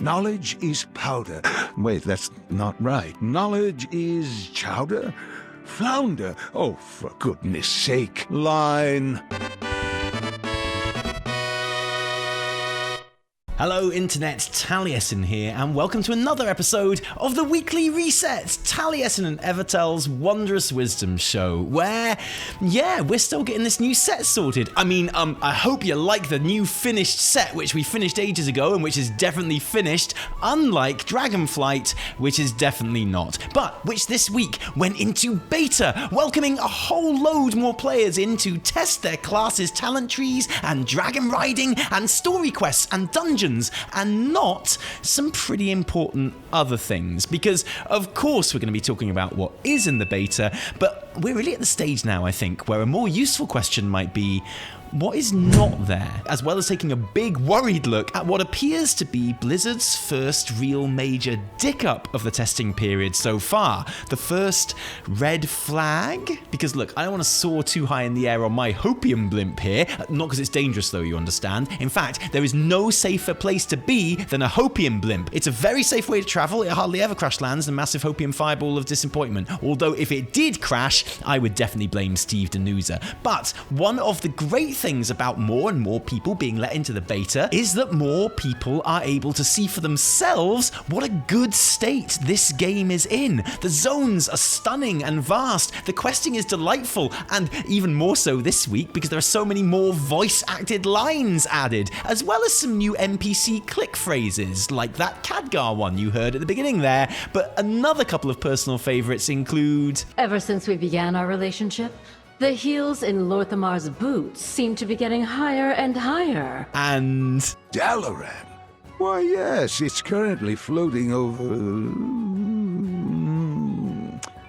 Knowledge is powder. Wait, that's not right. Knowledge is chowder? Flounder. Oh, for goodness sake. Line. Hello Internet, Taliesin here, and welcome to another episode of the Weekly Reset, Taliesin and Evitel's Wondrous Wisdom Show, where, we're still getting this new set sorted. I hope you like the new finished set, which we finished ages ago, and which is definitely finished, unlike Dragonflight, which is definitely not, but which this week went into beta, welcoming a whole load more players in to test their classes' talent trees, and dragon riding, and story quests, and dungeons, and not some pretty important other things, because of course we're going to be talking about what is in the beta, but we're really at the stage now, I think, where a more useful question might be, what is not there? As well as taking a big worried look at what appears to be Blizzard's first real major dick-up of the testing period so far. The first red flag? Because look, I don't want to soar too high in the air on my hopium blimp here, not because it's dangerous though, you understand. In fact, there is no safer place to be than a hopium blimp. It's a very safe way to travel, it hardly ever crash lands in a massive hopium fireball of disappointment. Although if it did crash, I would definitely blame Steve Danusa. But one of the great things about more and more people being let into the beta is that more people are able to see for themselves what a good state this game is in. The zones are stunning and vast, the questing is delightful, and even more so this week because there are so many more voice-acted lines added, as well as some new NPC click phrases, like that Khadgar one you heard at the beginning there. But another couple of personal favourites include... Ever since we began our relationship, the heels in Lorthamar's boots seem to be getting higher and higher. And... Dalaran? Why, yes, it's currently floating over...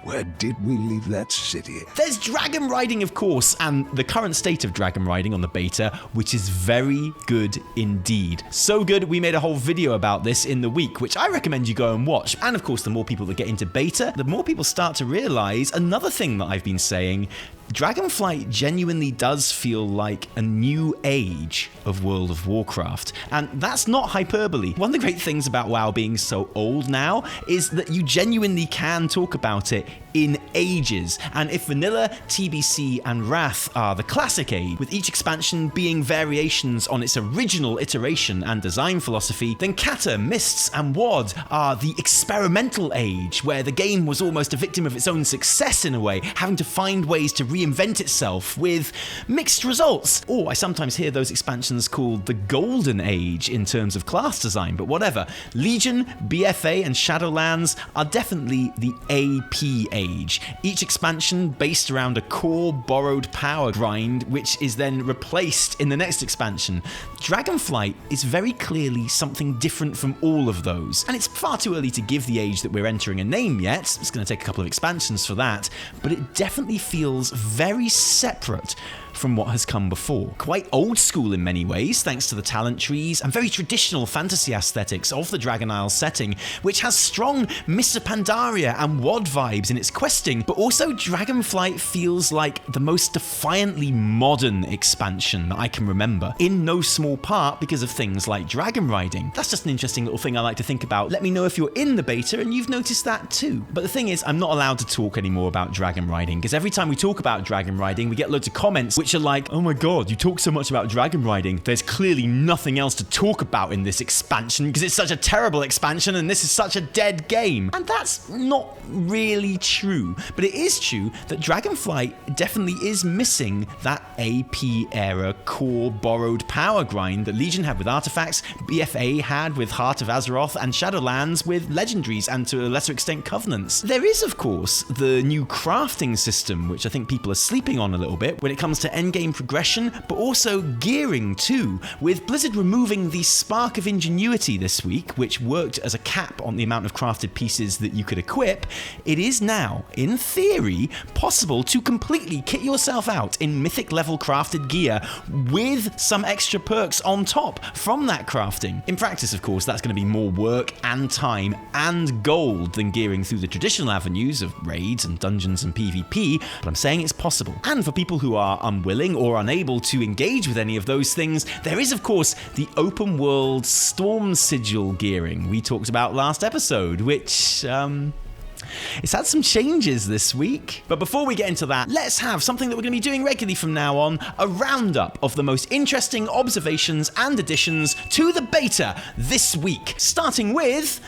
Where did we leave that city? There's dragon riding, of course, and the current state of dragon riding on the beta, which is very good indeed. So good, we made a whole video about this in the week, which I recommend you go and watch. And of course, the more people that get into beta, the more people start to realize another thing that I've been saying. Dragonflight genuinely does feel like a new age of World of Warcraft, and that's not hyperbole. One of the great things about WoW being so old now is that you genuinely can talk about it in ages, and if Vanilla, TBC, and Wrath are the classic age, with each expansion being variations on its original iteration and design philosophy, then Kata, Mists, and WoD are the experimental age, where the game was almost a victim of its own success in a way, having to find ways to reinvent itself with mixed results. Or I sometimes hear those expansions called the Golden Age in terms of class design, but whatever. Legion, BFA, and Shadowlands are definitely the AP age. Each expansion based around a core borrowed power grind, which is then replaced in the next expansion. Dragonflight is very clearly something different from all of those, and it's far too early to give the age that we're entering a name yet. It's going to take a couple of expansions for that, but it definitely feels very separate from what has come before. Quite old school in many ways, thanks to the talent trees and very traditional fantasy aesthetics of the Dragon Isle setting, which has strong Mists of Pandaria and WoD vibes in its questing, but also Dragonflight feels like the most defiantly modern expansion that I can remember, in no small part because of things like dragon riding. That's just an interesting little thing I like to think about. Let me know if you're in the beta and you've noticed that too. But the thing is, I'm not allowed to talk anymore about dragon riding, because every time we talk about dragon riding, we get loads of comments which are like, oh my god, you talk so much about dragon riding, there's clearly nothing else to talk about in this expansion because it's such a terrible expansion and this is such a dead game. And that's not really true, but it is true that Dragonflight definitely is missing that AP era core borrowed power grind that Legion had with artifacts, BFA had with Heart of Azeroth, and Shadowlands with legendaries and to a lesser extent covenants. There is of course the new crafting system, which I think people are sleeping on a little bit when it comes to endgame progression, but also gearing too, with Blizzard removing the spark of ingenuity this week, which worked as a cap on the amount of crafted pieces that you could equip. It is now now, in theory, possible to completely kit yourself out in mythic level crafted gear with some extra perks on top from that crafting. In practice, of course, that's going to be more work and time and gold than gearing through the traditional avenues of raids and dungeons and PvP, but I'm saying it's possible. And for people who are unwilling or unable to engage with any of those things, there is, of course, the open world Storm Sigil gearing we talked about last episode, which, it's had some changes this week. But before we get into that, let's have something that we're going to be doing regularly from now on, a roundup of the most interesting observations and additions to the beta this week, starting with...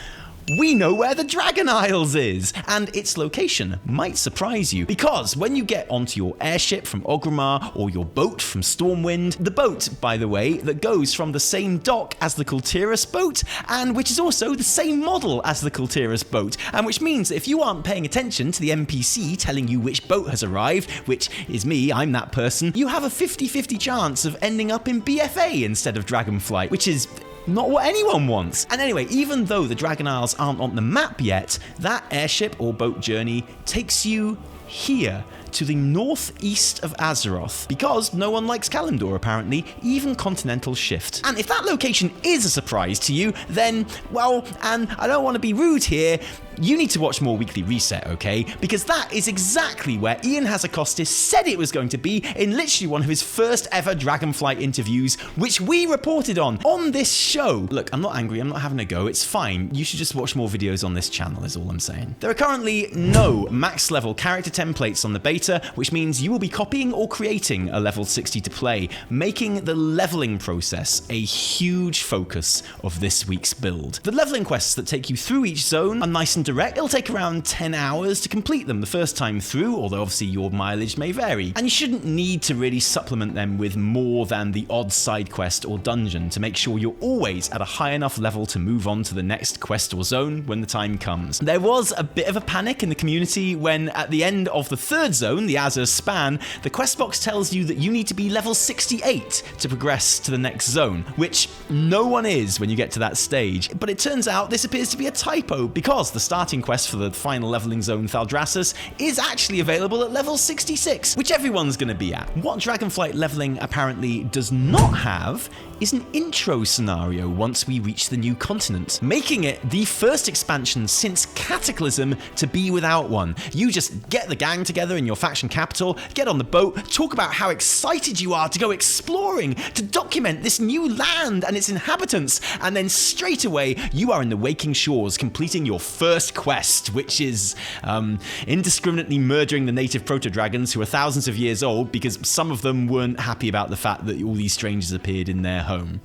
we know where the Dragon Isles is, and its location might surprise you, because when you get onto your airship from Orgrimmar or your boat from Stormwind, the boat, by the way, that goes from the same dock as the Khadgar boat, and which is also the same model as the Khadgar boat, and which means that if you aren't paying attention to the NPC telling you which boat has arrived, which is me, I'm that person, you have a 50-50 chance of ending up in BFA instead of Dragonflight, which is... not what anyone wants. And anyway, even though the Dragon Isles aren't on the map yet, that airship or boat journey takes you here, to the northeast of Azeroth, because no one likes Kalimdor apparently, even Continental Shift. And if that location is a surprise to you, then, well, and I don't want to be rude here, you need to watch more Weekly Reset, okay? Because that is exactly where Ian Hazzikostas said it was going to be in literally one of his first ever Dragonflight interviews, which we reported on this show. Look, I'm not angry, I'm not having a go, it's fine. You should just watch more videos on this channel is all I'm saying. There are currently no max level character templates on the beta, which means you will be copying or creating a level 60 to play, making the leveling process a huge focus of this week's build. The leveling quests that take you through each zone are nice and direct. It'll take around 10 hours to complete them the first time through, although obviously your mileage may vary. And you shouldn't need to really supplement them with more than the odd side quest or dungeon to make sure you're always at a high enough level to move on to the next quest or zone when the time comes. There was a bit of a panic in the community when at the end of the third zone, the Azur Span, the quest box tells you that you need to be level 68 to progress to the next zone, which no one is when you get to that stage. But it turns out this appears to be a typo, because the starting quest for the final leveling zone Thaldraszus is actually available at level 66, which everyone's going to be at. What Dragonflight leveling apparently does not have is an intro scenario once we reach the new continent, making it the first expansion since Cataclysm to be without one. You just get the gang together in your faction capital, get on the boat, talk about how excited you are to go exploring, to document this new land and its inhabitants, and then straight away you are in the waking shores completing your first quest, which is indiscriminately murdering the native proto-dragons who are thousands of years old because some of them weren't happy about the fact that all these strangers appeared in their home.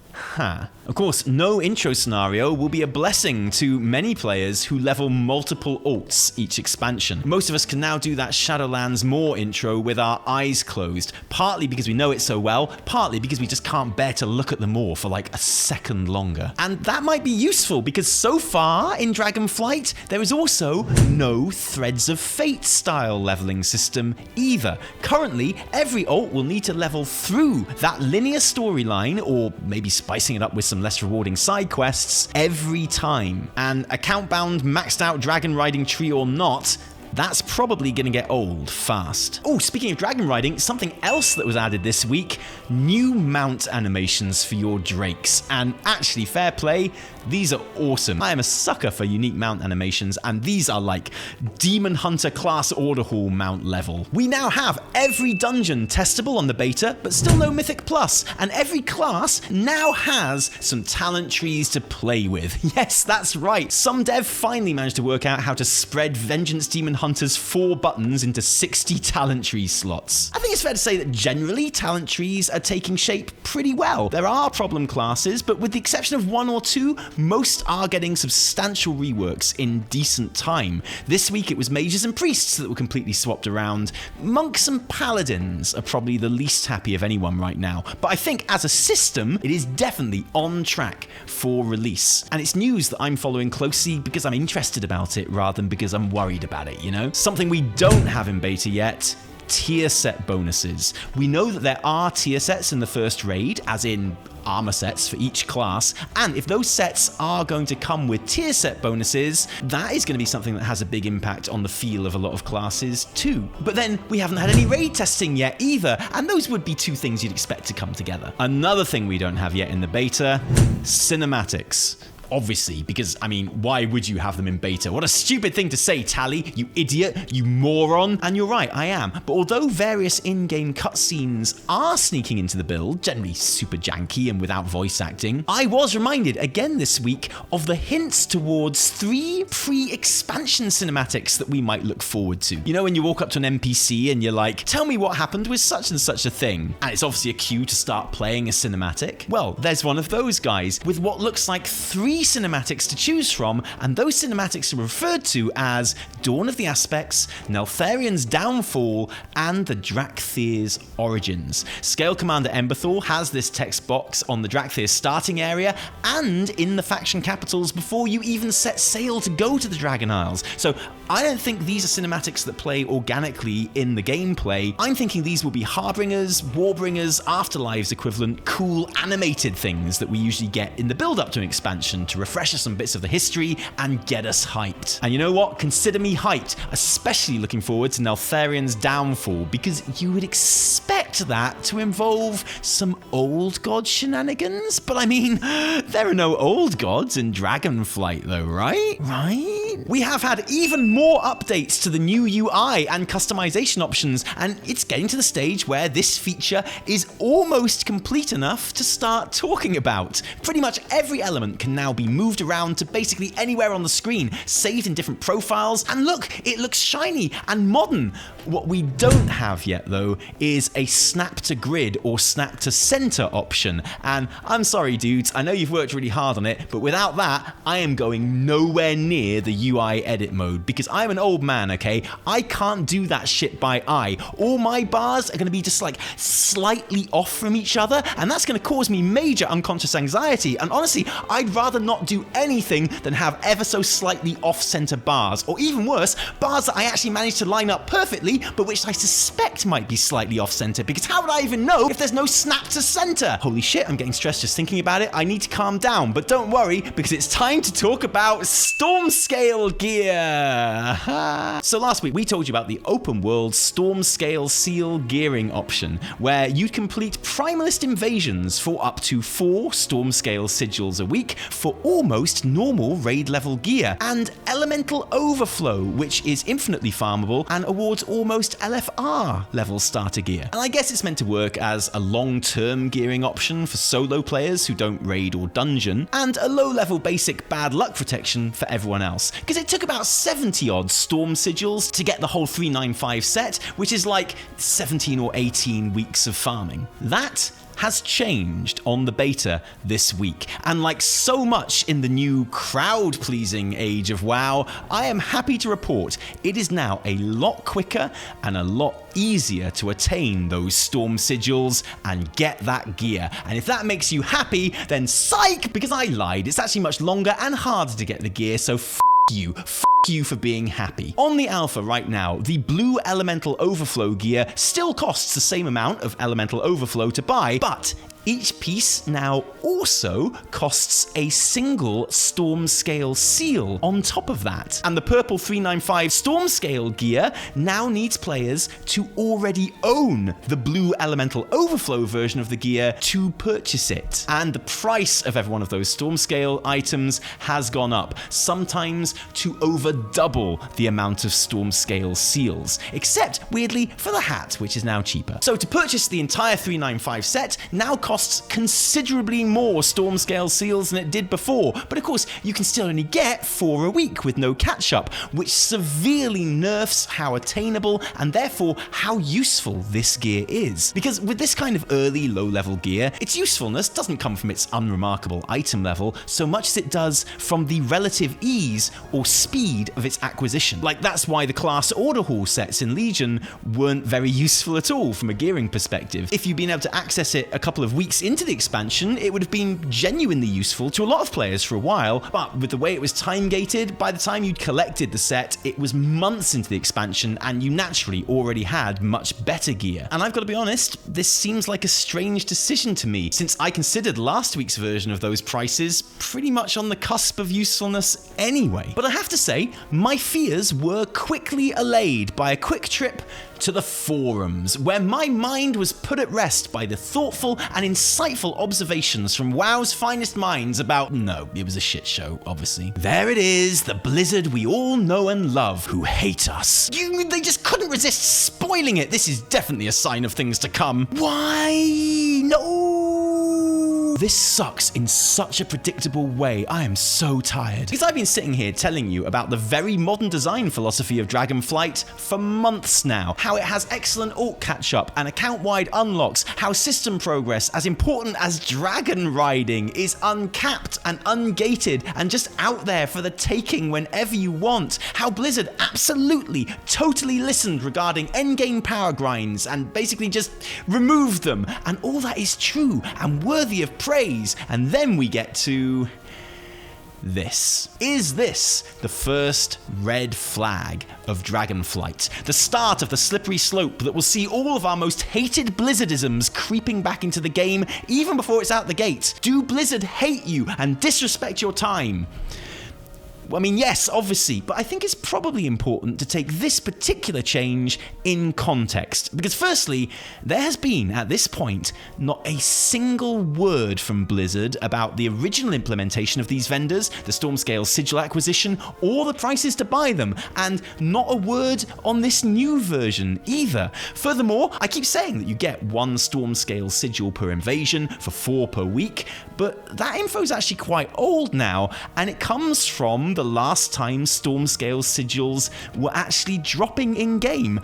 Of course, no intro scenario will be a blessing to many players who level multiple alts each expansion. Most of us can now do that Shadowlands Moor intro with our eyes closed, partly because we know it so well, partly because we just can't bear to look at the Moor for like a second longer. And that might be useful because so far in Dragonflight, there is also no Threads of Fate style leveling system either. Currently, every alt will need to level through that linear storyline, or maybe spicing it up with some less rewarding side quests every time. And account-bound, maxed out Dragonriding tree or not, that's probably going to get old fast. Oh, speaking of dragon riding, something else that was added this week, new mount animations for your drakes. And actually, fair play, these are awesome. I am a sucker for unique mount animations, and these are like Demon Hunter class Order Hall mount level. We now have every dungeon testable on the beta, but still no Mythic Plus, and every class now has some talent trees to play with. Yes, that's right. Some dev finally managed to work out how to spread Vengeance Demon Hunter's 4 buttons into 60 talent tree slots. I think it's fair to say that generally talent trees are taking shape pretty well. There are problem classes, but with the exception of 1 or 2, most are getting substantial reworks in decent time. This week it was mages and priests that were completely swapped around. Monks and paladins are probably the least happy of anyone right now, but I think as a system it is definitely on track for release. And it's news that I'm following closely because I'm interested about it rather than because I'm worried about it, you know? Something we don't have in beta yet, tier set bonuses. We know that there are tier sets in the first raid, as in armor sets for each class, and if those sets are going to come with tier set bonuses, that is going to be something that has a big impact on the feel of a lot of classes too. But then we haven't had any raid testing yet either, and those would be two things you'd expect to come together. Another thing we don't have yet in the beta, cinematics. Obviously, because, I mean, why would you have them in beta? What a stupid thing to say, Tally, you idiot, you moron. And you're right, I am. But although various in-game cutscenes are sneaking into the build, generally super janky and without voice acting, I was reminded again this week of the hints towards 3 pre-expansion cinematics that we might look forward to. You know when you walk up to an NPC and you're like, tell me what happened with such and such a thing, and it's obviously a cue to start playing a cinematic? Well, there's one of those guys with what looks like 3 cinematics to choose from, and those cinematics are referred to as Dawn of the Aspects, Neltharion's Downfall, and the Drakthir's Origins. Scale Commander Emberthor has this text box on the Drakthir starting area and in the faction capitals before you even set sail to go to the Dragon Isles. So I don't think these are cinematics that play organically in the gameplay. I'm thinking these will be Harbingers, Warbringers, Afterlives equivalent cool animated things that we usually get in the build up to an expansion to refresh us some bits of the history and get us hyped. And you know what? Consider me hyped, especially looking forward to Neltharion's Downfall, because you would expect that to involve some old god shenanigans. But I mean, there are no old gods in Dragonflight though, right? We have had even more updates to the new UI and customization options, and it's getting to the stage where this feature is almost complete enough to start talking about. Pretty much every element can now be moved around to basically anywhere on the screen, saved in different profiles, and look, it looks shiny and modern. What we don't have yet though is a snap to grid or snap to center option, and I'm sorry dudes, I know you've worked really hard on it, but without that, I am going nowhere near the UI edit mode, because I'm an old man, okay? I can't do that shit by eye. All my bars are going to be just like slightly off from each other, and that's going to cause me major unconscious anxiety, and honestly, I'd rather not do anything than have ever so slightly off-center bars, or even worse, bars that I actually managed to line up perfectly, but which I suspect might be slightly off-center, because how would I even know if there's no snap to center? Holy shit, I'm getting stressed just thinking about it. I need to calm down, but don't worry, because it's time to talk about Stormscale gear. So last week we told you about the open world Stormscale seal gearing option, where you'd complete Primalist invasions for up to 4 Stormscale sigils a week for almost normal raid level gear, and Elemental Overflow, which is infinitely farmable and awards almost LFR level starter gear. And I guess it's meant to work as a long-term gearing option for solo players who don't raid or dungeon, and a low-level basic bad luck protection for everyone else, because it took about 70-odd Storm sigils to get the whole 395 set, which is like 17 or 18 weeks of farming. That has changed on the beta this week, and like so much in the new crowd-pleasing age of WoW, I am happy to report it is now a lot quicker and a lot easier to attain those Storm sigils and get that gear. And if that makes you happy, then psych, because I lied. It's actually much longer and harder to get the gear, so F you for being happy. On the alpha right now, the blue Elemental Overflow gear still costs the same amount of Elemental Overflow to buy, but each piece now also costs a single Stormscale seal on top of that. And the purple 395 Stormscale gear now needs players to already own the blue Elemental Overflow version of the gear to purchase it. And the price of every one of those Stormscale items has gone up, sometimes to over double the amount of Stormscale seals, except weirdly for the hat, which is now cheaper. So to purchase the entire 395 set now costs considerably more Stormscale seals than it did before, but of course you can still only get 4 a week with no catch-up, which severely nerfs how attainable and therefore how useful this gear is. Because with this kind of early low-level gear, its usefulness doesn't come from its unremarkable item level so much as it does from the relative ease or speed of its acquisition. Like, that's why the class order hall sets in Legion weren't very useful at all from a gearing perspective. If you'd been able to access it a couple of weeks into the expansion, it would have been genuinely useful to a lot of players for a while, but with the way it was time-gated, by the time you'd collected the set, it was months into the expansion, and you naturally already had much better gear. And I've got to be honest, this seems like a strange decision to me, since I considered last week's version of those prices pretty much on the cusp of usefulness anyway. But I have to say, my fears were quickly allayed by a quick trip to the forums, where my mind was put at rest by the thoughtful and insightful observations from WoW's finest minds about... No, it was a shit show, obviously. There it is, the Blizzard we all know and love, who hate us. They just couldn't resist spoiling it. This is definitely a sign of things to come. Why? No! This sucks in such a predictable way. I am so tired. Because I've been sitting here telling you about the very modern design philosophy of Dragonflight for months now. How it has excellent alt catch-up and account-wide unlocks. How system progress, as important as Dragonriding, is uncapped and ungated and just out there for the taking whenever you want. How Blizzard absolutely, totally listened regarding endgame power grinds and basically just removed them. And all that is true and worthy of praise. And then we get to... this. Is this the first red flag of Dragonflight? The start of the slippery slope that will see all of our most hated Blizzardisms creeping back into the game even before it's out the gate? Do Blizzard hate you and disrespect your time? I mean, yes, obviously, but I think it's probably important to take this particular change in context. Because firstly, there has been, at this point, not a single word from Blizzard about the original implementation of these vendors, the Stormscale sigil acquisition, or the prices to buy them, and not a word on this new version either. Furthermore, I keep saying that you get 1 Stormscale sigil per invasion for 4 per week, but that info is actually quite old now, and it comes from the last time Stormscale sigils were actually dropping in-game,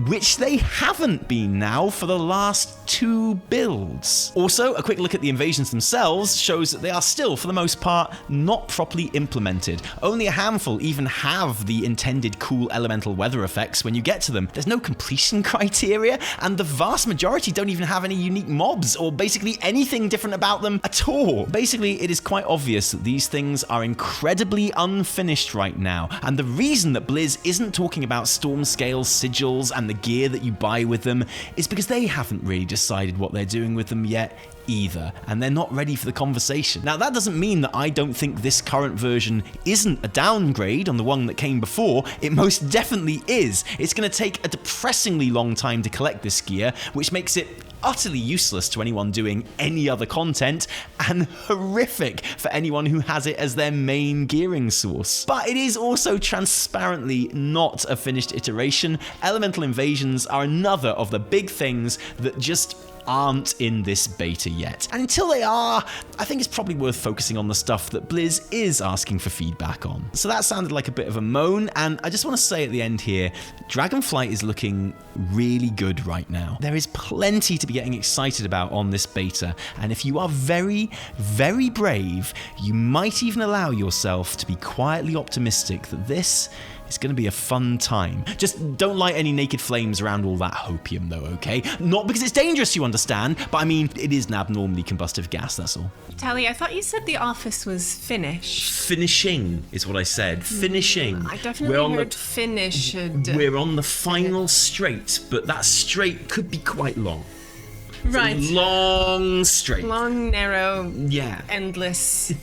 which they haven't been now for the last 2 builds. Also, a quick look at the invasions themselves shows that they are still, for the most part, not properly implemented. Only a handful even have the intended cool elemental weather effects when you get to them. There's no completion criteria, and the vast majority don't even have any unique mobs or basically anything different about them at all. Basically, it is quite obvious that these things are incredibly unfinished right now, and the reason that Blizz isn't talking about Stormscale sigils and the gear that you buy with them is because they haven't really decided what they're doing with them yet either, and they're not ready for the conversation. Now, that doesn't mean that I don't think this current version isn't a downgrade on the one that came before. It most definitely is. It's going to take a depressingly long time to collect this gear, which makes it utterly useless to anyone doing any other content, and horrific for anyone who has it as their main gearing source. But it is also transparently not a finished iteration. Elemental invasions are another of the big things that just aren't in this beta yet. And until they are, I think it's probably worth focusing on the stuff that Blizz is asking for feedback on. So that sounded like a bit of a moan, and I just want to say at the end here, Dragonflight is looking really good right now. There is plenty to be getting excited about on this beta, and if you are very, very brave, you might even allow yourself to be quietly optimistic that this is going to be a fun time. Just don't light any naked flames around all that hopium though, okay? Not because it's dangerous, you understand, but I mean, it is an abnormally combustive gas, that's all. Tally, I thought you said the office was finished. Finishing is what I said. Finishing. I definitely heard finished. We're on the final straight, but that straight could be quite long. Right. It's a long straight. Long, narrow, yeah, endless.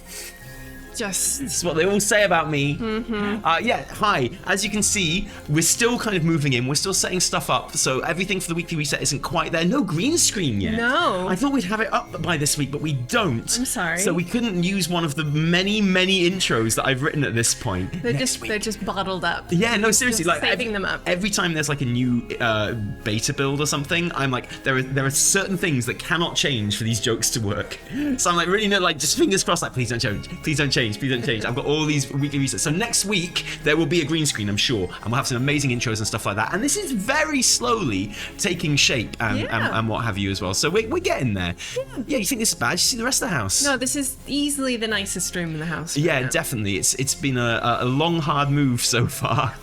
Just... That's what they all say about me. Yeah, hi. As you can see, we're still kind of moving in. We're still setting stuff up, so everything for the weekly reset isn't quite there. No green screen yet. No. I thought we'd have it up by this week, but we don't. I'm sorry. So we couldn't use one of the many, many intros that I've written at this point. They're just bottled up. Yeah, no, seriously. Just like saving them up. Every time there's like a new beta build or something, I'm like, there are certain things that cannot change for these jokes to work. So I'm like, really, like, just fingers crossed, like, please don't change. Please don't change. Please don't change. I've got all these weekly resets. So next week, there will be a green screen, I'm sure, and we'll have some amazing intros and stuff like that. And this is very slowly taking shape and what have you as well. So we're getting there. Yeah, you think this is bad? You see the rest of the house? No, this is easily the nicest room in the house. Right yeah, now. definitely. It's been a long, hard move so far.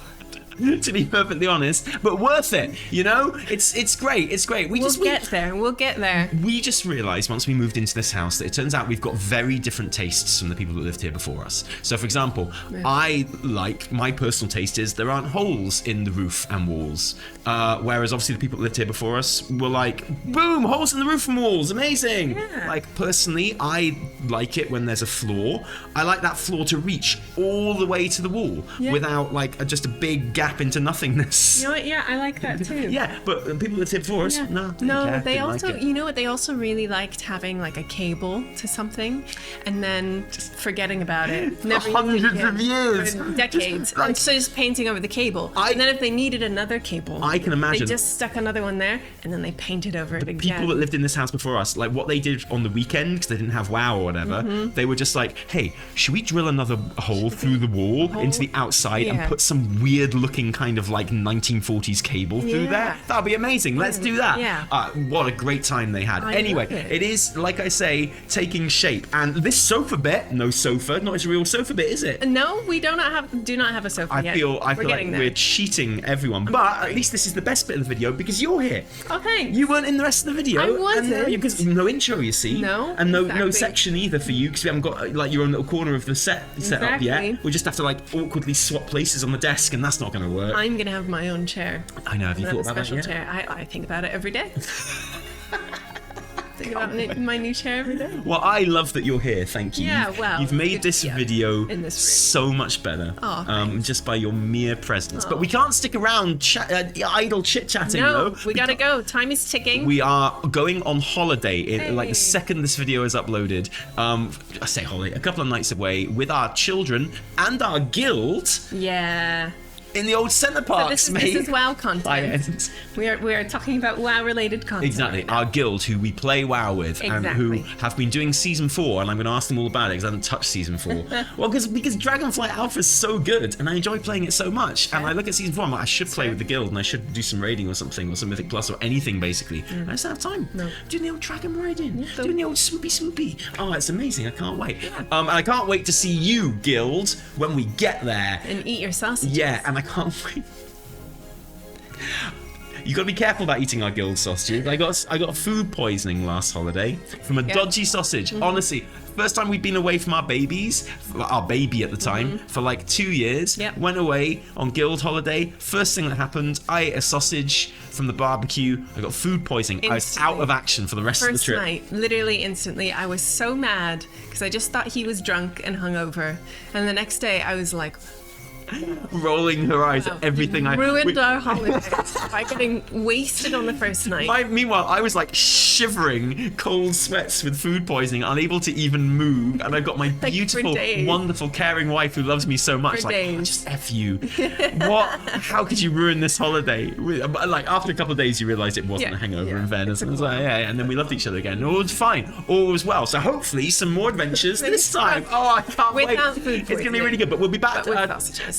to be perfectly honest, but worth it. You know, it's great. It's great. We'll get there. We'll get there. We just realised once we moved into this house that it turns out we've got very different tastes from the people that lived here before us. So, for example, my personal taste is there aren't holes in the roof and walls, whereas obviously the people that lived here before us were like, boom, holes in the roof and walls, amazing. Yeah. Like, personally, I like it when there's a floor. I like that floor to reach all the way to the wall without like just a big gap into nothingness. You know what? Yeah, I like that too. Yeah, but people that lived here before us, they also, you know what? They also really liked having like a cable to something, and then just forgetting about it. Never hundreds of years, for decades, and so just painting over the cable. And then if they needed another cable, I can imagine they just stuck another one there, and then they painted over it again. People that lived in this house before us, like what they did on the weekend because they didn't have WoW or whatever, they were just like, hey, should we drill another hole through the wall into the outside and put some weird looking kind of like 1940s cable through there? That'd be amazing. Let's do that. What a great time they had. Anyway, it is, like I say, taking shape. And this sofa bit, no sofa, not a real sofa bit, is it? No, we do not have a sofa yet. I feel like we're cheating everyone. But at least this is the best bit of the video because you're here. Oh, thanks. You weren't in the rest of the video. I wasn't. Because no intro, you see. No, and no exactly. section either for you because we haven't got like your own little corner of the set up yet. We just have to like awkwardly swap places on the desk, and that's not going to work. I'm going to have my own chair. I know. Have you thought about that yet? Chair. I think about it every day. Think about my new chair every day. Well, I love that you're here. Thank you. Yeah, well, you've made this video in this so much better. Oh, just by your mere presence. But we can't stick around idle chit-chatting, though. We gotta go. Time is ticking. We are going on holiday. Like the second this video is uploaded, I say holiday, a couple of nights away with our children and our guild. Yeah. In the old centre parks, so this is WoW content. We are talking about WoW related content. Exactly. Right, our guild, who we play WoW with, and who have been doing season 4, and I'm going to ask them all about it because I haven't touched season 4. Well, because Dragonflight Alpha is so good, and I enjoy playing it so much. And I look at season 4, I'm like, I should play with the guild, and I should do some raiding or something, or some Mythic Plus, or anything basically. I just don't have time. No. Doing the old Dragonriding, doing the old swoopy. Oh, it's amazing. I can't wait. And I can't wait to see you, guild, when we get there. And eat your sausages. Yeah, and I can't wait. You got to be careful about eating our guild sausages. I got food poisoning last holiday from a dodgy sausage. Honestly, first time we'd been away from our baby at the time, for like 2 years. Went away on guild holiday. First thing that happened, I ate a sausage from the barbecue. I got food poisoning. Instantly. I was out of action for the rest of the trip. First night, literally instantly, I was so mad because I just thought he was drunk and hungover. And the next day, I was like, rolling her eyes at everything. Ruined our holiday by getting wasted on the first night. Meanwhile, I was like shivering, cold sweats with food poisoning, unable to even move, and I've got my beautiful, wonderful, caring wife who loves me so much. Like, just F you. What? How could you ruin this holiday? Like, after a couple of days, you realised it wasn't a hangover in fairness. And I was like, and then we loved each other again. All was fine. All was well. So hopefully some more adventures this time. Oh, I can't wait. It's going to be really good. But we'll be back.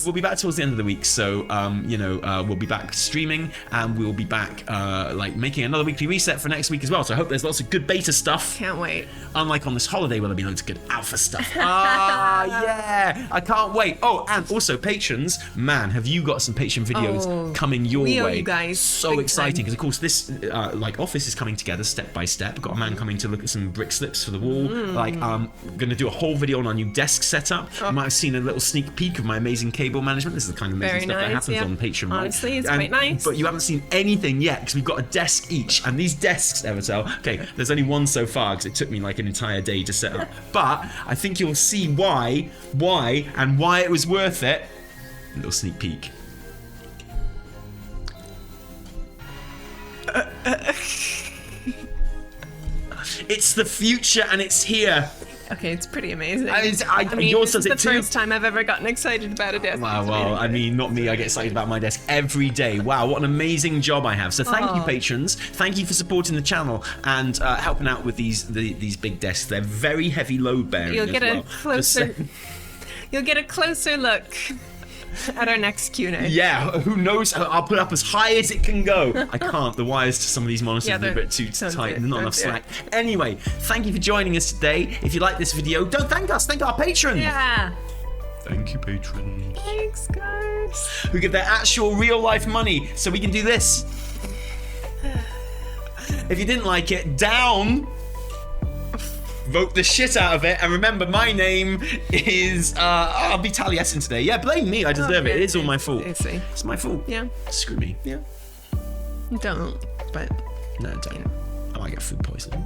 We'll be back towards the end of the week, so we'll be back streaming, and we'll be back like making another weekly reset for next week as well. So I hope there's lots of good beta stuff. Can't wait. Unlike on this holiday where there'll be loads of good alpha stuff. Yeah, I can't wait. Oh, and also patrons, man, have you got some Patreon videos coming your way? You guys, so exciting because of course this office is coming together step by step. Got a man coming to look at some brick slips for the wall. Like I'm gonna do a whole video on our new desk setup. You might have seen a little sneak peek of my amazing cable management. This is the kind of amazing stuff that happens on Patreon. Honestly, it's quite nice. But you haven't seen anything yet because we've got a desk each, and these desks, Evitel, okay, there's only one so far because it took me like an entire day to set up. But I think you'll see why it was worth it. A little sneak peek. It's the future and it's here. Okay, it's pretty amazing. I mean, yours does it too. It's the first time I've ever gotten excited about a desk. Well, I mean, not me. I get excited about my desk every day. Wow, what an amazing job I have. So thank you, patrons. Thank you for supporting the channel and helping out with these big desks. They're very heavy load bearing. You'll get a closer look at our next Q&A. Yeah, who knows? I'll put it up as high as it can go. I can't. The wires to some of these monitors are a bit too tight and not enough slack. Anyway, thank you for joining us today. If you like this video, don't thank us. Thank our patrons. Yeah. Thank you, patrons. Thanks, guys. Who give their actual real life money so we can do this. If you didn't like it, down. Vote the shit out of it. And remember, my name is, I'll be Taliesin today. Yeah, blame me. I deserve it. It is all my fault. I see. It's my fault. Yeah. Screw me. Yeah. Don't, but... No, don't. I might get food poisoning.